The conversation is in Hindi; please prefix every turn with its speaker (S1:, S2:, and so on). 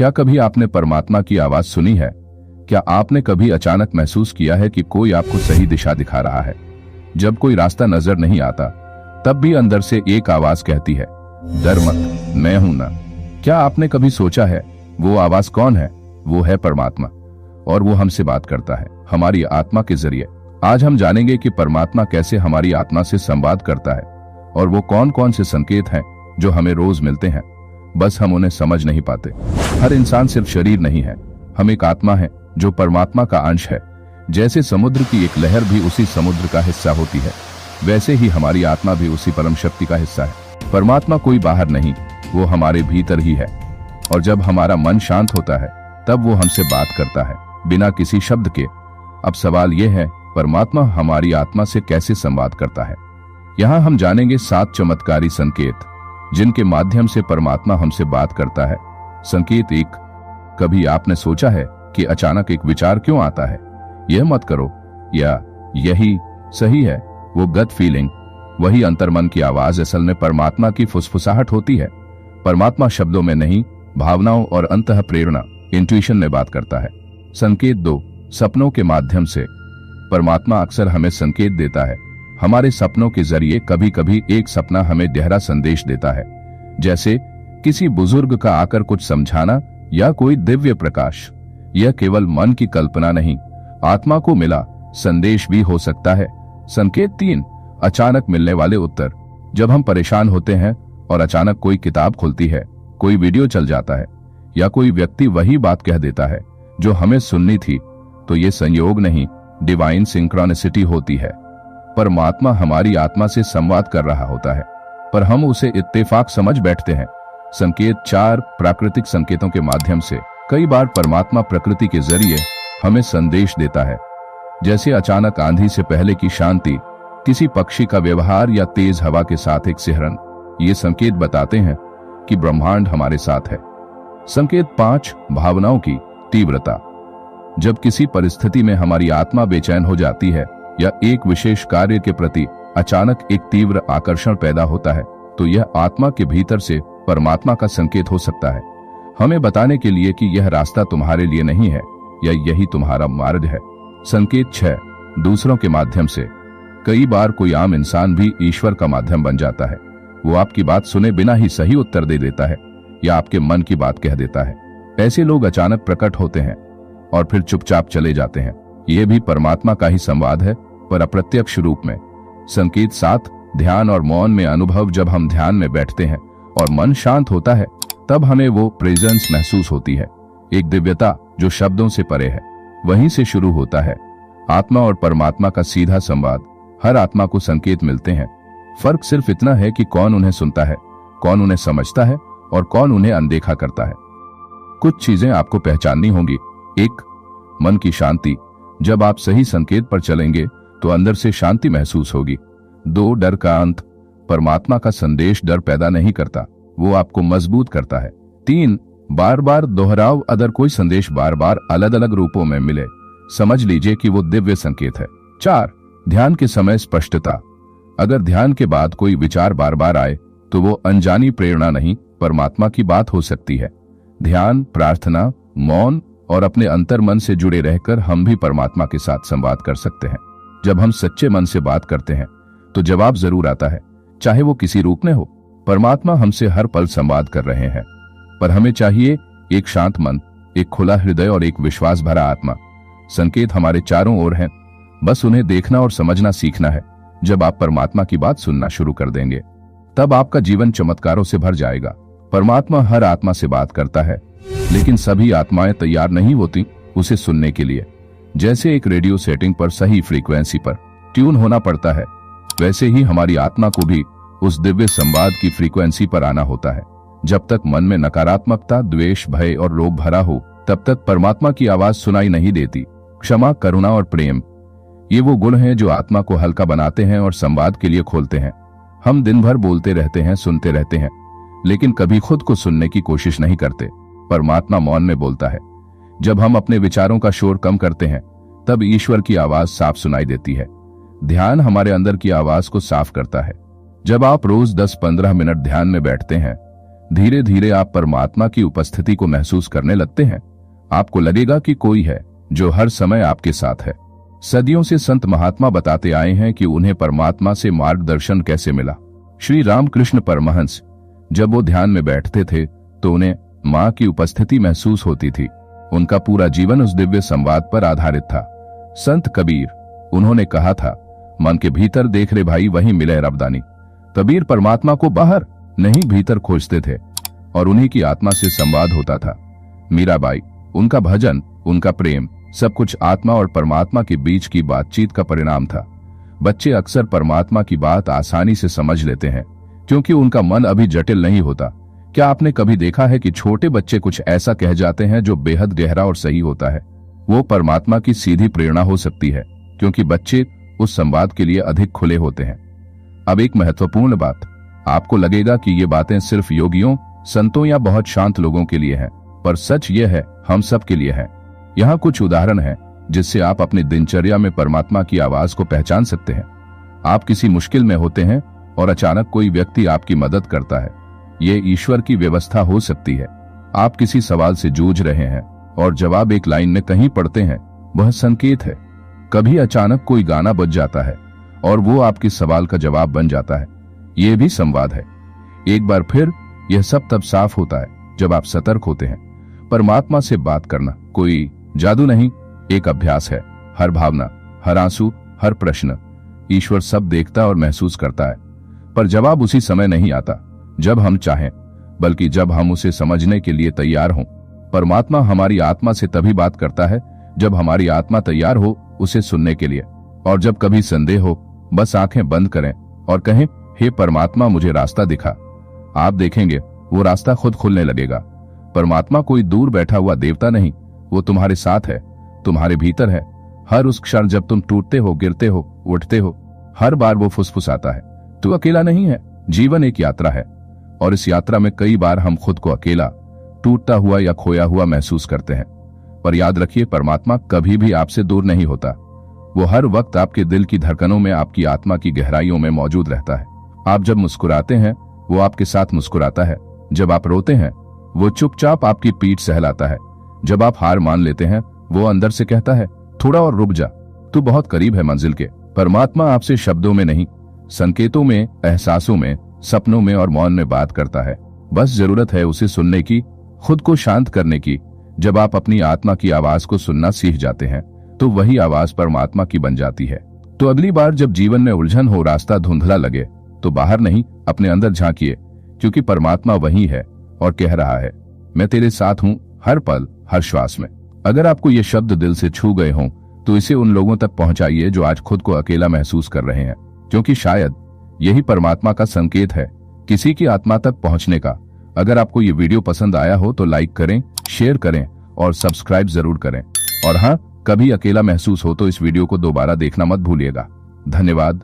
S1: क्या कभी आपने परमात्मा की आवाज सुनी है? क्या आपने कभी अचानक महसूस किया है कि कोई आपको सही दिशा दिखा रहा है? जब कोई रास्ता नजर नहीं आता, तब भी अंदर से एक आवाज कहती है, डर मत, मैं हूं ना। क्या आपने कभी सोचा है वो आवाज कौन है? वो है परमात्मा, और वो हमसे बात करता है हमारी आत्मा के जरिए। आज हम जानेंगे कि परमात्मा कैसे हमारी आत्मा से संवाद करता है और वो कौन कौन से संकेत हैं जो हमें रोज मिलते हैं, बस हम उन्हें समझ नहीं पाते। हर इंसान सिर्फ शरीर नहीं है, हम एक आत्मा है जो परमात्मा का अंश है। जैसे समुद्र की एक लहर भी उसी समुद्र का हिस्सा होती है, वैसे ही हमारी आत्मा भी उसी परम शक्ति का हिस्सा है। परमात्मा कोई बाहर नहीं, वो हमारे भीतर ही है। और जब हमारा मन शांत होता है, तब वो हमसे बात करता है बिना किसी शब्द के। अब सवाल यह है, परमात्मा हमारी आत्मा से कैसे संवाद करता है? यहाँ हम जानेंगे 7 चमत्कारी संकेत जिनके माध्यम से परमात्मा हमसे बात करता है। संकेत 1, कभी आपने सोचा है कि अचानक एक विचार क्यों आता है? यह मत करो, या यही सही है। वो गट फीलिंग, वही अंतर्मन की आवाज असल में परमात्मा की फुसफुसाहट होती है। परमात्मा शब्दों में नहीं, भावनाओं और अंतः प्रेरणा, इंट्यूशन में बात करता है। संकेत 2, सपनों के माध्यम से। परमात्मा अक्सर हमें संकेत देता है। हमारे सपनों के जरिए कभी कभी एक सपना हमें गहरा संदेश देता है, जैसे किसी बुजुर्ग का आकर कुछ समझाना या कोई दिव्य प्रकाश। यह केवल मन की कल्पना नहीं, आत्मा को मिला संदेश भी हो सकता है। संकेत 3, अचानक मिलने वाले उत्तर। जब हम परेशान होते हैं और अचानक कोई किताब खुलती है, कोई वीडियो चल जाता है, या कोई व्यक्ति वही बात कह देता है जो हमें सुननी थी, तो ये संयोग नहीं, डिवाइन सिंक्रोनिसिटी होती है। परमात्मा हमारी आत्मा से संवाद कर रहा होता है, पर हम उसे इत्तेफाक समझ बैठते हैं। संकेत 4, प्राकृतिक संकेतों के माध्यम से। कई बार परमात्मा प्रकृति के जरिए हमें संदेश देता है, जैसे अचानक आंधी से पहले की शांति, किसी पक्षी का व्यवहार या तेज हवा के साथ एक सिहरन। ये संकेत बताते हैं कि ब्रह्मांड हमारे साथ है। संकेत 5, भावनाओं की तीव्रता। जब किसी परिस्थिति में हमारी आत्मा बेचैन हो जाती है या एक विशेष कार्य के प्रति अचानक एक तीव्र आकर्षण पैदा होता है, तो यह आत्मा के भीतर से परमात्मा का संकेत हो सकता है, हमें बताने के लिए कि यह रास्ता तुम्हारे लिए नहीं है या यही तुम्हारा मार्ग है। संकेत 6, दूसरों के माध्यम से। कई बार कोई आम इंसान भी ईश्वर का माध्यम बन जाता है। वो आपकी बात सुने बिना ही सही उत्तर दे देता है या आपके मन की बात कह देता है। ऐसे लोग अचानक प्रकट होते हैं और फिर चुपचाप चले जाते हैं। यह भी परमात्मा का ही संवाद है, पर अप्रत्यक्ष रूप में। संकेत 7, ध्यान और मौन में अनुभव। जब हम ध्यान में बैठते हैं और मन शांत होता है, तब हमें वो प्रेजेंस महसूस होती है, एक दिव्यता जो शब्दों से परे है। वहीं से शुरू होता है आत्मा और परमात्मा का सीधा संवाद। हर आत्मा को संकेत मिलते हैं, फर्क सिर्फ इतना है कि कौन उन्हें सुनता है, कौन उन्हें समझता है और कौन उन्हें अनदेखा करता है। कुछ चीजें आपको पहचाननी होंगी। 1, मन की शांति। जब आप सही संकेत पर चलेंगे तो अंदर से शांति महसूस होगी। 2, डर का अंत। परमात्मा का संदेश डर पैदा नहीं करता, वो आपको मजबूत करता है। 3, बार बार दोहराव। अगर कोई संदेश बार बार अलग अलग रूपों में मिले, समझ लीजिए कि वो दिव्य संकेत है। 4, ध्यान के समय स्पष्टता। अगर ध्यान के बाद कोई विचार बार बार आए, तो वो अनजानी प्रेरणा नहीं, परमात्मा की बात हो सकती है। ध्यान, प्रार्थना, मौन और अपने अंतर मन से जुड़े रहकर हम भी परमात्मा के साथ संवाद कर सकते हैं। जब हम सच्चे मन से बात करते हैं, तो जवाब जरूर आता है, चाहे वो किसी रूप में हो। परमात्मा हमसे हर पल संवाद कर रहे हैं, पर हमें चाहिए एक शांत मन, एक खुला हृदय और एक विश्वास भरा आत्मा। संकेत हमारे चारों ओर हैं, बस उन्हें देखना और समझना सीखना है। जब आप परमात्मा की बात सुनना शुरू कर देंगे, तब आपका जीवन चमत्कारों से भर जाएगा। परमात्मा हर आत्मा से बात करता है, लेकिन सभी आत्माएं तैयार नहीं होती उसे सुनने के लिए। जैसे एक रेडियो सेटिंग पर सही फ्रीक्वेंसी पर ट्यून होना पड़ता है, वैसे ही हमारी आत्मा को भी उस दिव्य संवाद की फ्रीक्वेंसी पर आना होता है। जब तक मन में नकारात्मकता, द्वेष, भय और लोभ भरा हो, तब तक परमात्मा की आवाज सुनाई नहीं देती। क्षमा, करुणा और प्रेम, ये वो गुण हैं जो आत्मा को हल्का बनाते हैं और संवाद के लिए खोलते हैं। हम दिन भर बोलते रहते हैं, सुनते रहते हैं, लेकिन कभी खुद को सुनने की कोशिश नहीं करते। परमात्मा मौन में बोलता है। जब हम अपने विचारों का शोर कम करते हैं, तब ईश्वर की आवाज साफ सुनाई देती है। ध्यान हमारे अंदर की आवाज को साफ करता है। जब आप रोज 10-15 मिनट ध्यान में बैठते हैं, धीरे धीरे आप परमात्मा की उपस्थिति को महसूस करने लगते हैं। आपको लगेगा कि कोई है जो हर समय आपके साथ है। सदियों से संत महात्मा बताते आए हैं कि उन्हें परमात्मा से मार्गदर्शन कैसे मिला। श्री रामकृष्ण परमहंस जब वो ध्यान में बैठते थे तो उन्हें मां की उपस्थिति महसूस होती थी। उनका पूरा जीवन उस दिव्य संवाद पर आधारित था। संत कबीर, उन्होंने कहा था, मन के भीतर देख रे भाई वहीं मिले रबदानी। कबीर परमात्मा को बाहर नहीं भीतर खोजते थे और उन्हीं की आत्मा से संवाद होता था। मीराबाई, उनका भजन, उनका प्रेम, सब कुछ आत्मा और परमात्मा के बीच की बातचीत का परिणाम था। बच्चे अक्सर परमात्मा की बात आसानी से समझ लेते हैं क्योंकि उनका मन अभी जटिल नहीं होता। क्या आपने कभी देखा है कि छोटे बच्चे कुछ ऐसा कह जाते हैं जो बेहद गहरा और सही होता है? वो परमात्मा की सीधी प्रेरणा हो सकती है क्योंकि बच्चे उस संवाद के लिए अधिक खुले होते हैं। अब एक महत्वपूर्ण बात, आपको लगेगा कि ये बातें सिर्फ योगियों, संतों या बहुत शांत लोगों के लिए हैं, पर सच ये है हम सब के लिए है। यहाँ कुछ उदाहरण हैं जिससे आप अपनी दिनचर्या में परमात्मा की आवाज को पहचान सकते हैं। आप किसी मुश्किल में होते हैं और अचानक कोई व्यक्ति आपकी मदद करता है। ये ईश्वर की व्यवस्था हो सकती है। आप किसी सवाल से जूझ रहे हैं और जवाब एक लाइन में कहीं पढ़ते हैं, वह संकेत है। कभी अचानक कोई गाना बज जाता है और वो आपके सवाल का जवाब बन जाता है। ये भी संवाद है। एक बार फिर यह सब तब साफ होता है जब आप सतर्क होते हैं। परमात्मा से बात करना कोई जादू नहीं, एक अभ्यास है। हर भावना, हर आंसू, हर प्रश्न ईश्वर सब देखता और महसूस करता है, पर जवाब उसी समय नहीं आता जब हम चाहें, बल्कि जब हम उसे समझने के लिए तैयार हों। परमात्मा हमारी आत्मा से तभी बात करता है जब हमारी आत्मा तैयार हो उसे सुनने के लिए। और जब कभी संदेह हो, बस आंखें बंद करें और कहें, हे परमात्मा मुझे रास्ता दिखा। आप देखेंगे वो रास्ता खुद खुलने लगेगा। परमात्मा कोई दूर बैठा हुआ देवता नहीं, वो तुम्हारे साथ है, तुम्हारे भीतर है। हर उस क्षण जब तुम टूटते हो, गिरते हो, उठते हो, हर बार वो फुसफुसाता है, तू अकेला नहीं है। जीवन एक यात्रा है और इस यात्रा में कई बार हम खुद को अकेला, टूटता हुआ या खोया हुआ महसूस करते हैं। पर याद रखिए, परमात्मा कभी भी आपसे दूर नहीं होता। वो हर वक्त आपके दिल की धड़कनों में, आपकी आत्मा की गहराइयों में मौजूद रहता है। आप जब मुस्कुराते हैं वो आपके साथ मुस्कुराता है। जब आप रोते हैं वो चुपचाप आपकी पीठ सहलाता है। जब आप हार मान लेते हैं वो अंदर से कहता है, थोड़ा और रुक जा, तू बहुत करीब है मंजिल के। परमात्मा आपसे शब्दों में नहीं, संकेतों में, एहसासों में, सपनों में और मौन में बात करता है। बस जरूरत है उसे सुनने की, खुद को शांत करने की। जब आप अपनी आत्मा की आवाज को सुनना सीख जाते हैं तो वही आवाज परमात्मा की बन जाती है। तो अगली बार जब जीवन में उलझन हो, रास्ता धुंधला लगे, तो बाहर नहीं अपने अंदर झांकिए, क्योंकि परमात्मा वही है और कह रहा है, मैं तेरे साथ हूँ हर पल, हर श्वास में। अगर आपको ये शब्द दिल से छू गए हों तो इसे उन लोगों तक पहुंचाइए जो आज खुद को अकेला महसूस कर रहे हैं, क्योंकि शायद यही परमात्मा का संकेत है किसी की आत्मा तक पहुंचने का। अगर आपको ये वीडियो पसंद आया हो तो लाइक करें, शेयर करें और सब्सक्राइब जरूर करें। और हाँ, कभी अकेला महसूस हो तो इस वीडियो को दोबारा देखना मत भूलिएगा। धन्यवाद।